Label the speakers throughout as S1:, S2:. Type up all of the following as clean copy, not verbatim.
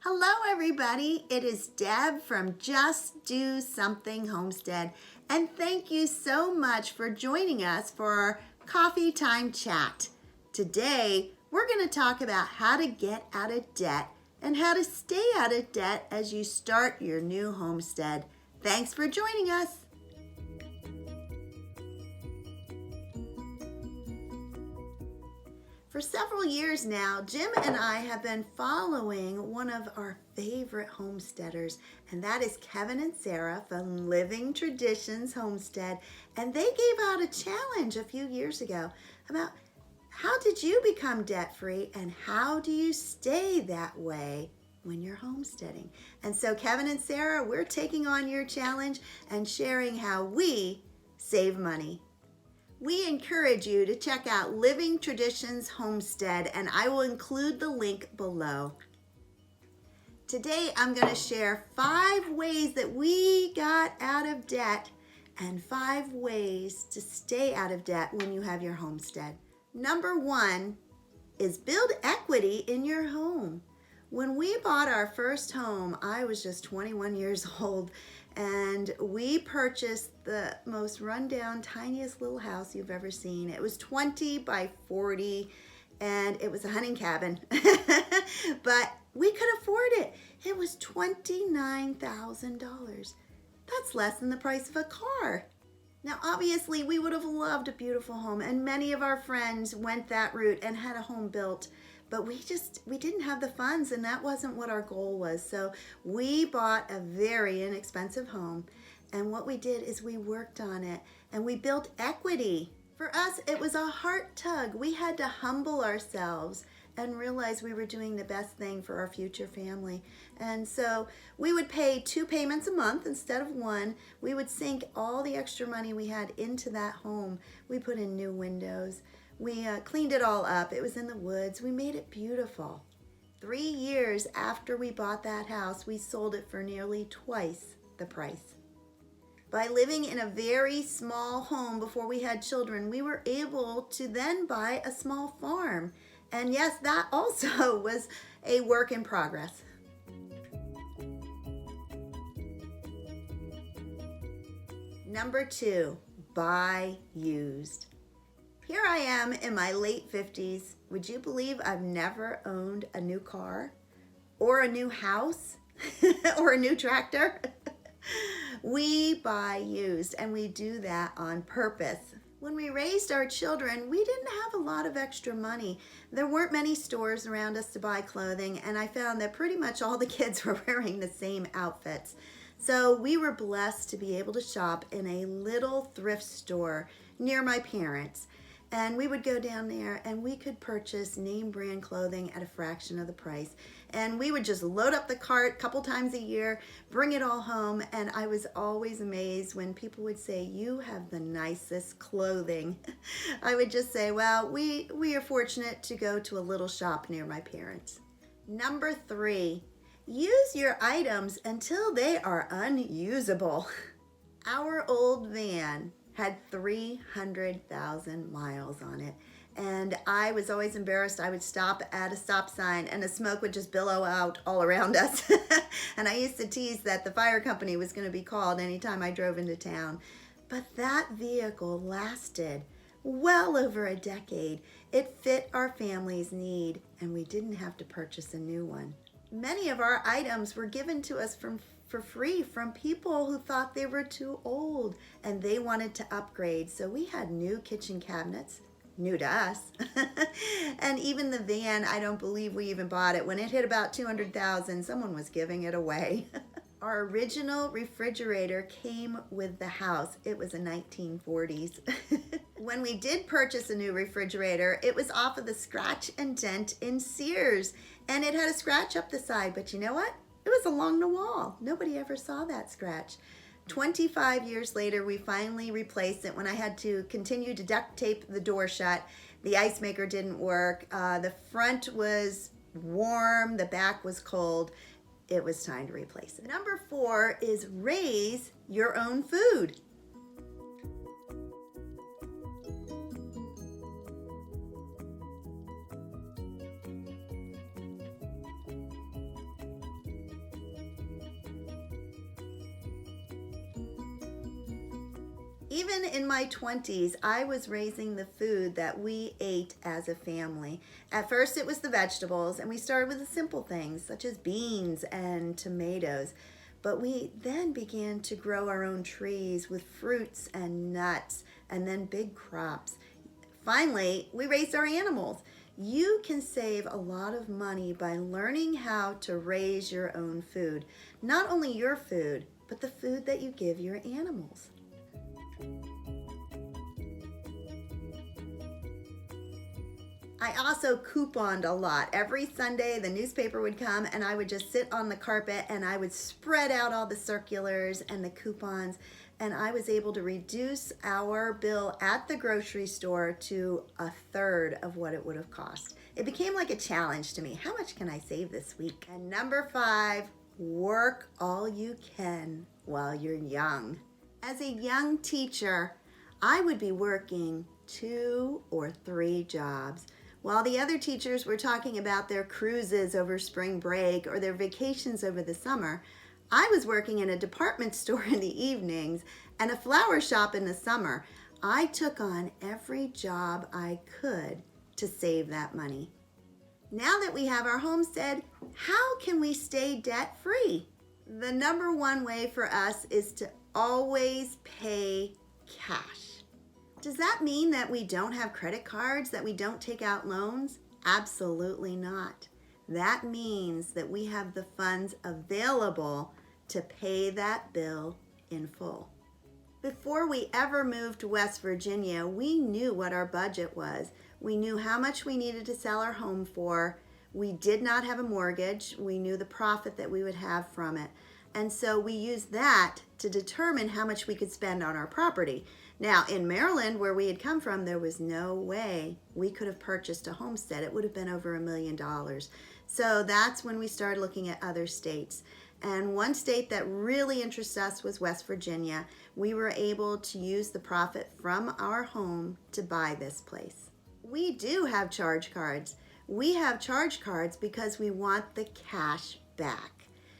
S1: Hello, everybody. It is Deb from Just Do Something Homestead, and thank you so much for joining us for our coffee time chat. Today, we're going to talk about how to get out of debt and how to stay out of debt as you start your new homestead. Thanks for joining us. For several years now, Jim and I have been following one of our favorite homesteaders, and that is Kevin and Sarah from Living Traditions Homestead. And they gave out a challenge a few years ago about how did you become debt-free and how do you stay that way when you're homesteading. And so Kevin and Sarah, we're taking on your challenge and sharing how we save money. We encourage you to check out Living Traditions Homestead, and I will include the link below. Today, I'm going to share 5 ways that we got out of debt and 5 ways to stay out of debt when you have your homestead. Number 1 is build equity in your home. When we bought our first home, I was just 21 years old, and we purchased the most rundown, tiniest little house you've ever seen. It was 20 by 40, and it was a hunting cabin, but we could afford it. It was $29,000. That's less than the price of a car. Now, obviously, we would have loved a beautiful home, and many of our friends went that route and had a home built. But we didn't have the funds, and that wasn't what our goal was. So we bought a very inexpensive home, and what we did is we worked on it and we built equity. For us, it was a heart tug. We had to humble ourselves and realize we were doing the best thing for our future family. And so we would pay 2 payments a month instead of 1. We would sink all the extra money we had into that home. We put in new windows. We cleaned it all up. It was in the woods. We made it beautiful. 3 years after we bought that house, we sold it for nearly twice the price. By living in a very small home before we had children, we were able to then buy a small farm. And yes, that also was a work in progress. Number 2, buy used. Here I am in my late 50s. Would you believe I've never owned a new car or a new house or a new tractor? We buy used, and we do that on purpose. When we raised our children, we didn't have a lot of extra money. There weren't many stores around us to buy clothing, and I found that pretty much all the kids were wearing the same outfits. So we were blessed to be able to shop in a little thrift store near my parents. And we would go down there and we could purchase name brand clothing at a fraction of the price. And we would just load up the cart a couple times a year, bring it all home. And I was always amazed when people would say, "You have the nicest clothing." I would just say, well, we are fortunate to go to a little shop near my parents. Number 3, use your items until they are unusable. Our old van had 300,000 miles on it. And I was always embarrassed. I would stop at a stop sign and the smoke would just billow out all around us. And I used to tease that the fire company was going to be called anytime I drove into town. But that vehicle lasted well over a decade. It fit our family's need, and we didn't have to purchase a new one. Many of our items were given to us for free from people who thought they were too old and they wanted to upgrade. So we had new kitchen cabinets, new to us. And even the van, I don't believe we even bought it. When it hit about 200,000, someone was giving it away. Our original refrigerator came with the house. It was a 1940s. When we did purchase a new refrigerator, it was off of the scratch and dent in Sears, and it had a scratch up the side, but you know what? It was along the wall. Nobody ever saw that scratch. 25 years later, we finally replaced it when I had to continue to duct tape the door shut. The ice maker didn't work. The front was warm, the back was cold. It was time to replace it. Number 4 is raise your own food. Even in my 20s, I was raising the food that we ate as a family. At first, it was the vegetables, and we started with the simple things such as beans and tomatoes. But we then began to grow our own trees with fruits and nuts, and then big crops. Finally, we raised our animals. You can save a lot of money by learning how to raise your own food. Not only your food, but the food that you give your animals. I also couponed a lot. Every Sunday, the newspaper would come and I would just sit on the carpet and I would spread out all the circulars and the coupons, and I was able to reduce our bill at the grocery store to a third of what it would have cost. It became like a challenge to me. How much can I save this week? And number 5, work all you can while you're young. As a young teacher, I would be working 2 or 3 jobs. While the other teachers were talking about their cruises over spring break or their vacations over the summer, I was working in a department store in the evenings and a flower shop in the summer. I took on every job I could to save that money. Now that we have our homestead, how can we stay debt-free? The number one way for us is to always pay cash. Does that mean that we don't have credit cards, that we don't take out loans? Absolutely not. That means that we have the funds available to pay that bill in full. Before we ever moved to West Virginia, we knew what our budget was. We knew how much we needed to sell our home for. We did not have a mortgage. We knew the profit that we would have from it. And so we used that to determine how much we could spend on our property. Now, in Maryland, where we had come from, there was no way we could have purchased a homestead. It would have been over $1 million. So that's when we started looking at other states. And one state that really interests us was West Virginia. We were able to use the profit from our home to buy this place. We do have charge cards. We have charge cards because we want the cash back.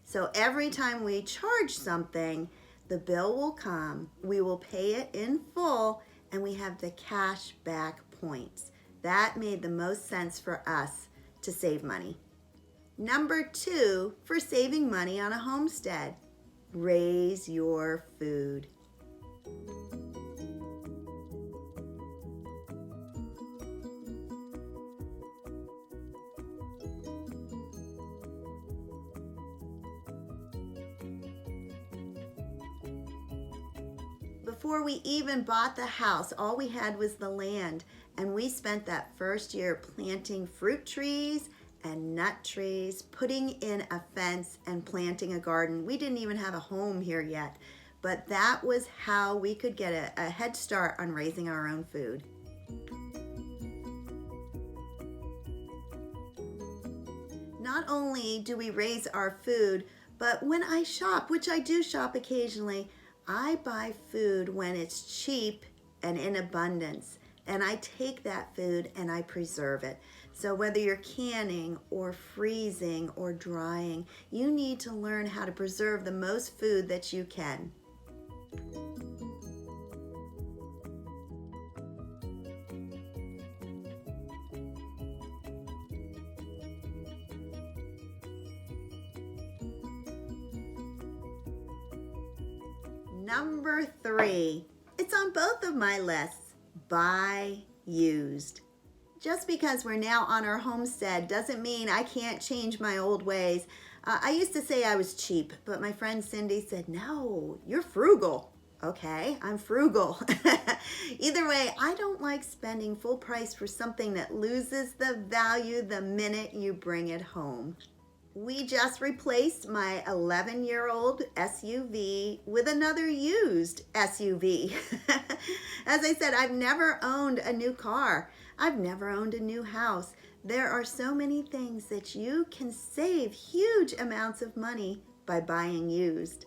S1: So every time we charge something, the bill will come, we will pay it in full, and we have the cash back points. That made the most sense for us to save money. Number 2 for saving money on a homestead, raise your food. Before we even bought the house, all we had was the land, and we spent that first year planting fruit trees and nut trees, putting in a fence and planting a garden. We didn't even have a home here yet, but that was how we could get a head start on raising our own food. Not only do we raise our food, but when I shop, which I do shop occasionally, I buy food when it's cheap and in abundance, and I take that food and I preserve it. So whether you're canning or freezing or drying, you need to learn how to preserve the most food that you can. Number 3, it's on both of my lists, buy used. Just because we're now on our homestead doesn't mean I can't change my old ways. I used to say I was cheap, but my friend Cindy said, no, you're frugal. Okay, I'm frugal. Either way, I don't like spending full price for something that loses the value the minute you bring it home. We just replaced my 11-year-old SUV with another used SUV. As I said, I've never owned a new car. I've never owned a new house. There are so many things that you can save huge amounts of money by buying used.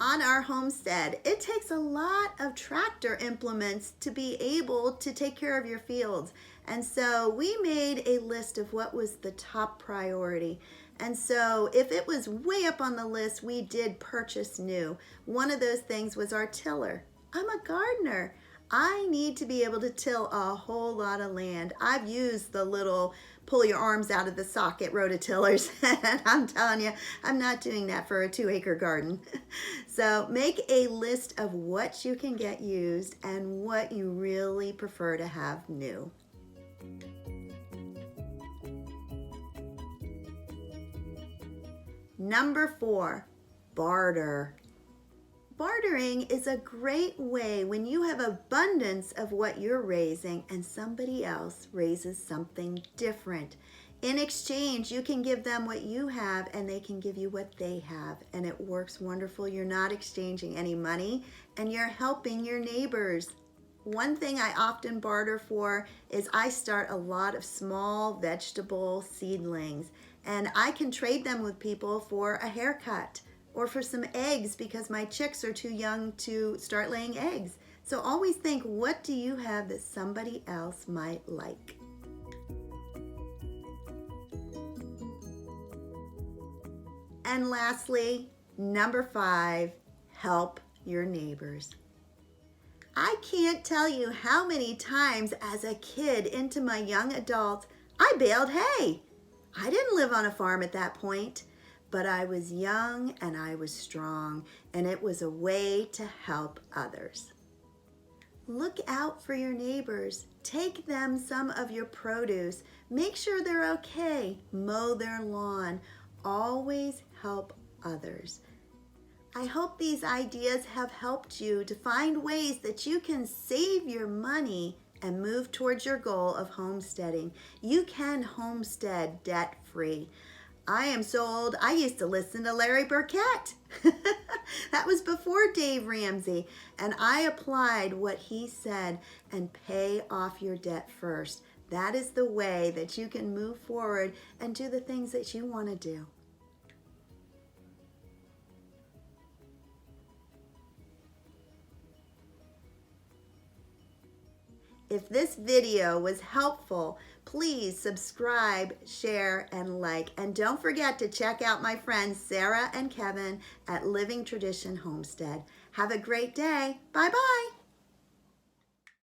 S1: On our homestead, it takes a lot of tractor implements to be able to take care of your fields. And so we made a list of what was the top priority. And so if it was way up on the list, we did purchase new. One of those things was our tiller. I'm a gardener. I need to be able to till a whole lot of land. I've used the little pull your arms out of the socket rototillers, and I'm telling you, I'm not doing that for a 2-acre garden. So make a list of what you can get used and what you really prefer to have new. Number 4, barter. Bartering is a great way when you have abundance of what you're raising and somebody else raises something different. In exchange, you can give them what you have and they can give you what they have, and it works wonderful. You're not exchanging any money and you're helping your neighbors. One thing I often barter for is I start a lot of small vegetable seedlings, and I can trade them with people for a haircut or for some eggs because my chicks are too young to start laying eggs. So always think, what do you have that somebody else might like? And lastly, number 5, help your neighbors. I can't tell you how many times as a kid into my young adult, I baled hay. I didn't live on a farm at that point, but I was young and I was strong, and it was a way to help others. Look out for your neighbors. Take them some of your produce. Make sure they're okay. Mow their lawn. Always help others. I hope these ideas have helped you to find ways that you can save your money and move towards your goal of homesteading. You can homestead debt-free. I am so old, I used to listen to Larry Burkett. That was before Dave Ramsey. And I applied what he said, and pay off your debt first. That is the way that you can move forward and do the things that you want to do. If this video was helpful, please subscribe, share, and like. And don't forget to check out my friends Sarah and Kevin at Living Tradition Homestead. Have a great day. Bye-bye.